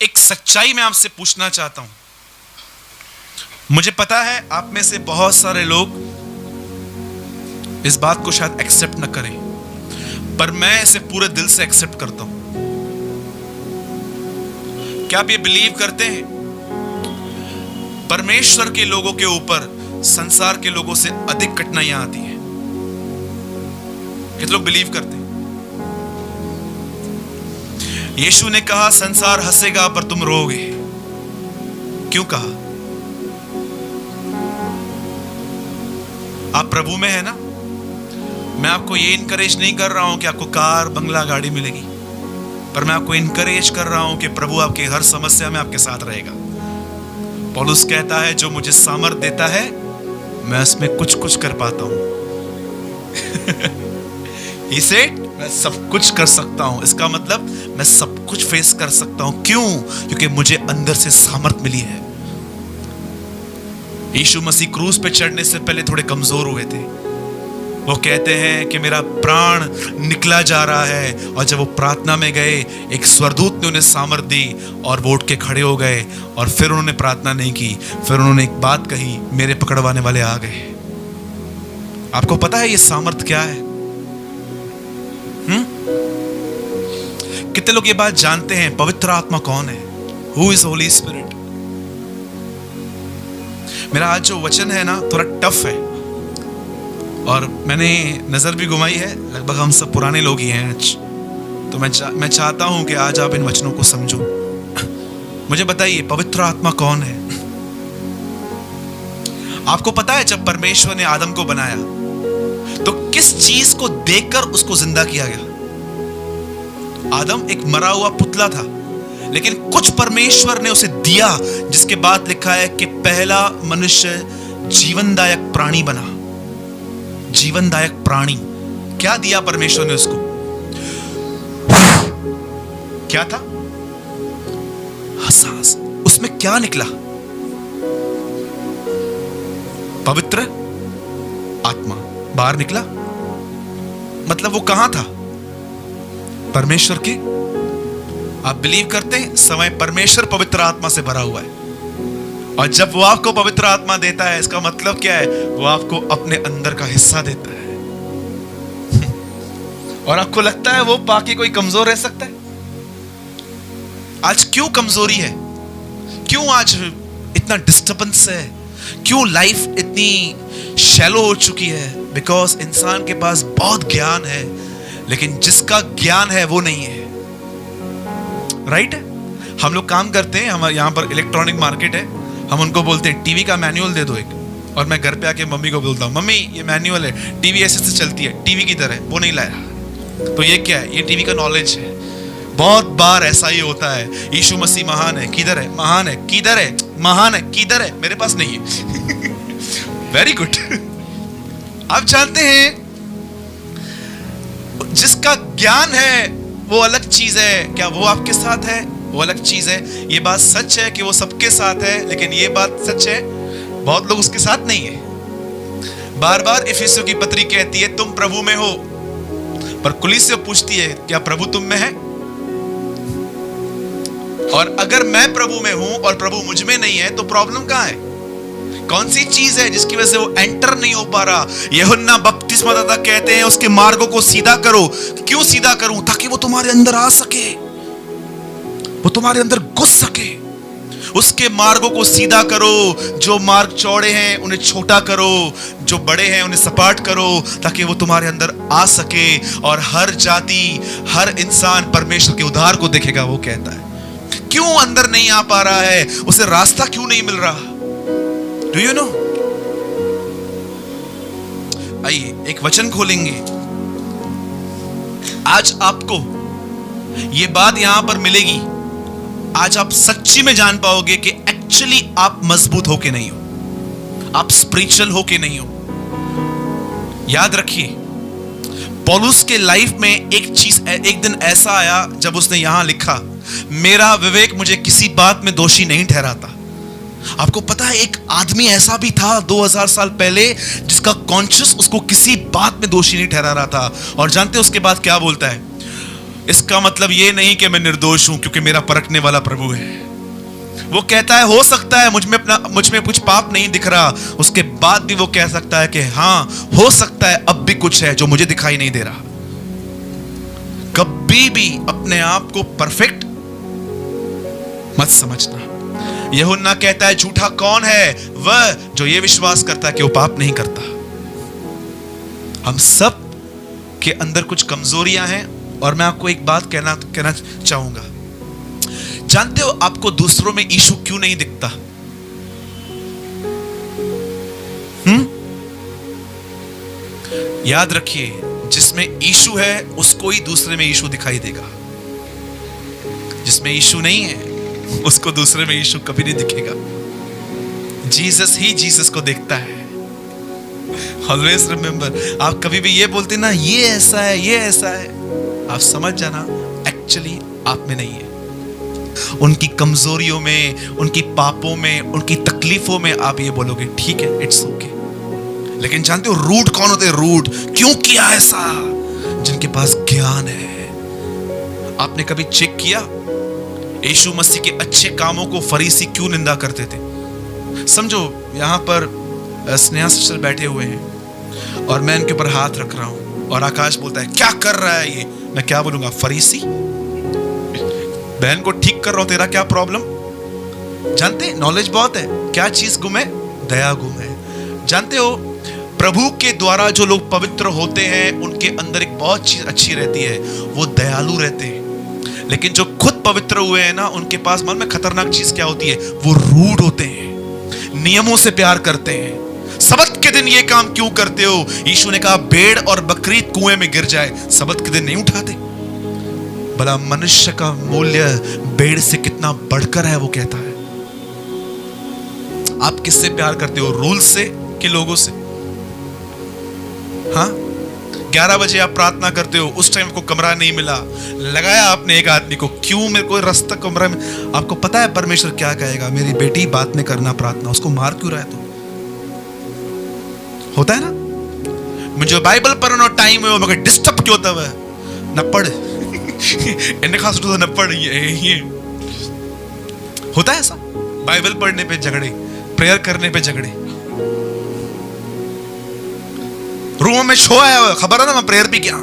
एक सच्चाई मैं आपसे पूछना चाहता हूं। मुझे पता है आप में से बहुत सारे लोग इस बात को शायद एक्सेप्ट न करें, पर मैं इसे पूरे दिल से एक्सेप्ट करता हूं। क्या आप ये बिलीव करते हैं परमेश्वर के लोगों के ऊपर संसार के लोगों से अधिक कठिनाइयां आती हैं? कितने लोग बिलीव करते हैं? यीशु ने कहा संसार हंसेगा पर तुम रोओगे। क्यों कहा? आप प्रभु में है ना। मैं आपको ये इनकरेज नहीं कर रहा हूं कि आपको कार बंगला गाड़ी मिलेगी, पर मैं आपको इनकरेज कर रहा हूं कि प्रभु आपके हर समस्या में आपके साथ रहेगा। पौलुस कहता है जो मुझे सामर्थ देता है मैं उसमें कुछ कुछ कर पाता हूं। इसे मैं सब कुछ कर सकता हूं, इसका मतलब मैं सब कुछ फेस कर सकता हूं। क्यों? क्योंकि मुझे अंदर से सामर्थ मिली है। यीशु मसीह क्रूस पे चढ़ने से पहले थोड़े कमजोर हुए थे। वो कहते हैं कि मेरा प्राण निकला जा रहा है, और जब वो प्रार्थना में गए एक स्वर्गदूत ने उन्हें सामर्थ दी और वो उठ के खड़े हो गए, और फिर उन्होंने प्रार्थना नहीं की, फिर उन्होंने एक बात कही, मेरे पकड़वाने वाले आ गए। आपको पता है ये सामर्थ क्या है? कितने लोग ये बात जानते हैं पवित्र आत्मा कौन है? Who is Holi spirit? मेरा आज जो वचन है ना थोड़ा टफ है, और मैंने नजर भी घुमाई है, लगभग हम सब पुराने लोग ही हैं आज, तो मैं चाहता हूं कि आज आप इन वचनों को समझो। मुझे बताइए पवित्र आत्मा कौन है? आपको पता है जब परमेश्वर ने आदम को बनाया तो किस चीज को देखकर उसको जिंदा किया गया? आदम एक मरा हुआ पुतला था, लेकिन कुछ परमेश्वर ने उसे दिया, जिसके बाद लिखा है कि पहला मनुष्य जीवनदायक प्राणी बना। जीवनदायक प्राणी क्या दिया परमेश्वर ने उसको? क्या था? सांस। उसमें क्या निकला? पवित्र आत्मा बाहर निकला। मतलब वो कहां था? परमेश्वर के। आप बिलीव करते हैं समय परमेश्वर पवित्र आत्मा से भरा हुआ है, और जब वो आपको पवित्र आत्मा देता है इसका मतलब क्या है? वो आपको अपने अंदर का हिस्सा देता है। और आपको लगता है वो पाके कोई कमजोर रह सकता है? आज क्यों कमजोरी है? क्यों आज इतना डिस्टर्बेंस है? क्यों लाइफ इतनी शैलो हो चुकी है? बिकॉज इंसान के पास बहुत ज्ञान है, लेकिन जिसका ज्ञान है वो नहीं है। राइट? हम लोग काम करते हैं, हमारे यहां पर इलेक्ट्रॉनिक मार्केट है, हम उनको बोलते हैं टीवी का मैनुअल दे दो एक, और मैं घर पे आके मम्मी को बोलता हूँ मम्मी ये मैनुअल है, टीवी ऐसे से चलती है, टीवी की तरह। वो नहीं लाया। तो ये क्या है? ये टीवी का नॉलेज है। बहुत बार ऐसा ही होता है। यीशु मसीह महान है, किधर है? महान है, किधर है? महान है, किधर है? मेरे पास नहीं है। Very good. आप जानते हैं जिसका ज्ञान है वो अलग चीज है, क्या वो आपके साथ है? वो अलग चीज है। ये बात सच है कि वो सबके साथ है, लेकिन ये बात सच है बहुत लोग उसके साथ नहीं है। बार बार इफिसियों की पत्री कहती है तुम प्रभु में हो, पर कुलीसिया पूछती है क्या प्रभु तुम में है? और अगर मैं प्रभु में हूं और प्रभु मुझ में नहीं है तो प्रॉब्लम कहां है? कौन सी चीज है जिसकी वजह से वो एंटर नहीं हो पा रहा? यूहन्ना बपतिस्मादाता कहते हैं उसके मार्गों को सीधा करो। क्यों सीधा करूं? ताकि वो तुम्हारे अंदर आ सके, वो तुम्हारे अंदर घुस सके। उसके मार्गों को सीधा करो। जो मार्ग चौड़े हैं उन्हें छोटा करो, जो बड़े हैं उन्हें सपाट करो, ताकि वो तुम्हारे अंदर आ सके और हर जाति हर इंसान परमेश्वर के उद्धार को देखेगा। वो कहता है क्यों अंदर नहीं आ पा रहा है? उसे रास्ता क्यों नहीं मिल रहा? Do you know? आइए एक वचन खोलेंगे। आज आपको यह बात यहां पर मिलेगी, आज आप सच्ची में जान पाओगे कि एक्चुअली आप मजबूत हो के नहीं हो, आप स्पिरिचुअल हो के नहीं हो। याद रखिए पौलुस के लाइफ में एक दिन ऐसा आया जब उसने यहां लिखा मेरा विवेक मुझे किसी बात में दोषी नहीं ठहराता। आपको पता है एक आदमी ऐसा भी था 2000 साल पहले जिसका कॉन्शियस उसको किसी बात में दोषी नहीं ठहरा रहा था। और जानते हैं उसके बाद क्या बोलता है? इसका मतलब ये नहीं कि मैं निर्दोष हूं, क्योंकि मेरा परखने वाला प्रभु है। वो कहता है हो सकता है मुझ में कुछ पाप नहीं दिख रहा, उसके बाद भी वो कह सकता है कि हाँ हो सकता है अब भी कुछ है जो मुझे दिखाई नहीं दे रहा। कभी भी अपने आप को परफेक्ट मत समझना। यूहन्ना कहता है झूठा कौन है? वह जो ये विश्वास करता है कि वो पाप नहीं करता। हम सब के अंदर कुछ कमजोरियां हैं, और मैं आपको एक बात कहना चाहूंगा। जानते हो आपको दूसरों में यीशु क्यों नहीं दिखता? याद रखिए, जिसमें यीशु है उसको ही दूसरे में यीशु दिखाई देगा। जिसमें यीशु नहीं है उसको दूसरे में यीशु कभी नहीं दिखेगा। जीसस ही जीसस को देखता है। ऑलवेज रिमेंबर, आप कभी भी ये बोलते ना ये ऐसा है ये ऐसा है, आप समझ जाना एक्चुअली आप में नहीं है। उनकी कमजोरियों में, उनकी पापों में, उनकी तकलीफों में आप ये बोलोगे ठीक है, इट्स ओके। लेकिन जानते हो रूट कौन होते हैं? रूट क्यों किया ऐसा? जिनके पास ज्ञान है। आपने कभी चेक किया यीशु मसीह के अच्छे कामों को फरीसी क्यों निंदा करते थे? समझो यहां पर स्नेहा सिस्टर बैठे हुए हैं और मैं इनके ऊपर हाथ रख रहा हूं और आकाश बोलता है क्या कर रहा है ये? मैं क्या बोलूंगा? फरीसी, बहन को ठीक कर रहा हूं, तेरा क्या प्रॉब्लम? जानते नॉलेज बहुत है, क्या चीज गुम है? दया गुम है। जानते हो प्रभु के द्वारा जो लोग पवित्र होते हैं उनके अंदर एक बहुत चीज अच्छी रहती है, वो दयालु रहते हैं। लेकिन जो खुद पवित्र हुए हैं ना, उनके पास मन में खतरनाक चीज क्या होती है? वो रूड होते हैं, नियमों से प्यार करते हैं। सबत के दिन ये काम क्यों करते हो? यीशु ने कहा भेड़ और बकरी कुएं में गिर जाए, सबत के दिन नहीं उठाते। भला मनुष्य का मूल्य भेड़ से कितना बढ़कर है, वो कहता है। आप किससे प्यार करते हो? रूल से कि लोगों से? हाँ, 11 बजे आप प्रार्थना करते हो, उस टाइम को कमरा नहीं मिला, लगाया आपने एक आदमी को, क्यों मेरे को रास्ता कमरा में? आपको पता है परमेश्वर क्या कहेगा? मेरी बेटी बात में करना प्रार्थना, उसको मार क्यों रहा है? तो होता है ना, मुझे बाइबल पढ़ने टाइम है मगर डिस्टर्ब क्यों होता है? न पढ़ इन्हें खास तो न पढ़, ये होता है ऐसा। बाइबल पढ़ने पे झगड़े, प्रेयर करने पे झगड़े। रूम में शो आया, खबर है ना, मैं प्रेयर भी किया,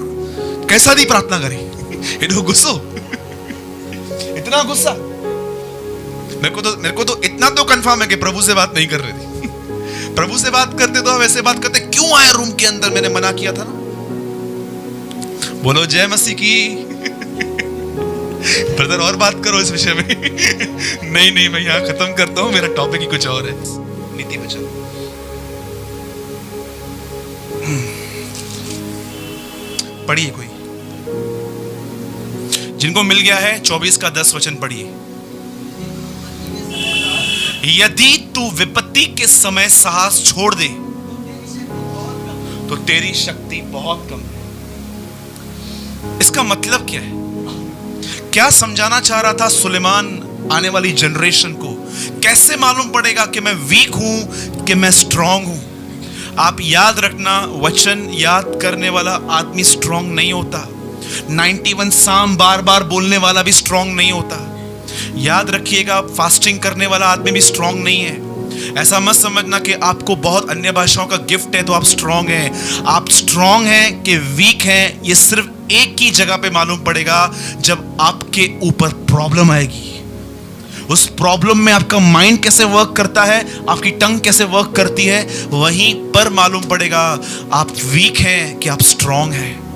कैसा दी प्रार्थना करी? इनको गुस्सा, इतना गुस्सा। मेरे को तो इतना तो कंफर्म है कि प्रभु से बात नहीं कर रही थी। प्रभु से बात करते तो हम ऐसे बात करते, क्यों आए रूम के अंदर? मैंने मना किया था ना। बोलो जय मसीह की। ब्रदर और बात करो इस विषय में। नहीं मैं यहां खत्म करता हूं, मेरा टॉपिक ही कुछ और है। नीति बचन पढ़िए, कोई जिनको मिल गया है 24 का 10 वचन पढ़िए। यदि तू विपत्ति के समय साहस छोड़ दे तो तेरी शक्ति बहुत कम है। इसका मतलब क्या है? क्या समझाना चाह रहा था सुलेमान आने वाली जनरेशन को? कैसे मालूम पड़ेगा कि मैं वीक हूं कि मैं स्ट्रांग हूं? आप याद रखना, वचन याद करने वाला आदमी स्ट्रांग नहीं होता। 91 साम बार बार बोलने वाला भी स्ट्रांग नहीं होता। याद रखिएगा, फास्टिंग करने वाला आदमी भी स्ट्रांग नहीं है। ऐसा मत समझना कि आपको बहुत अन्य भाषाओं का गिफ्ट है तो आप स्ट्रांग हैं। आप स्ट्रांग हैं कि वीक हैं, ये सिर्फ एक ही जगह पे मालूम पड़ेगा, जब आपके ऊपर प्रॉब्लम आएगी। उस प्रॉब्लम में आपका माइंड कैसे वर्क करता है, आपकी टंग कैसे वर्क करती है, वहीं पर मालूम पड़ेगा आप वीक हैं कि आप स्ट्रांग हैं।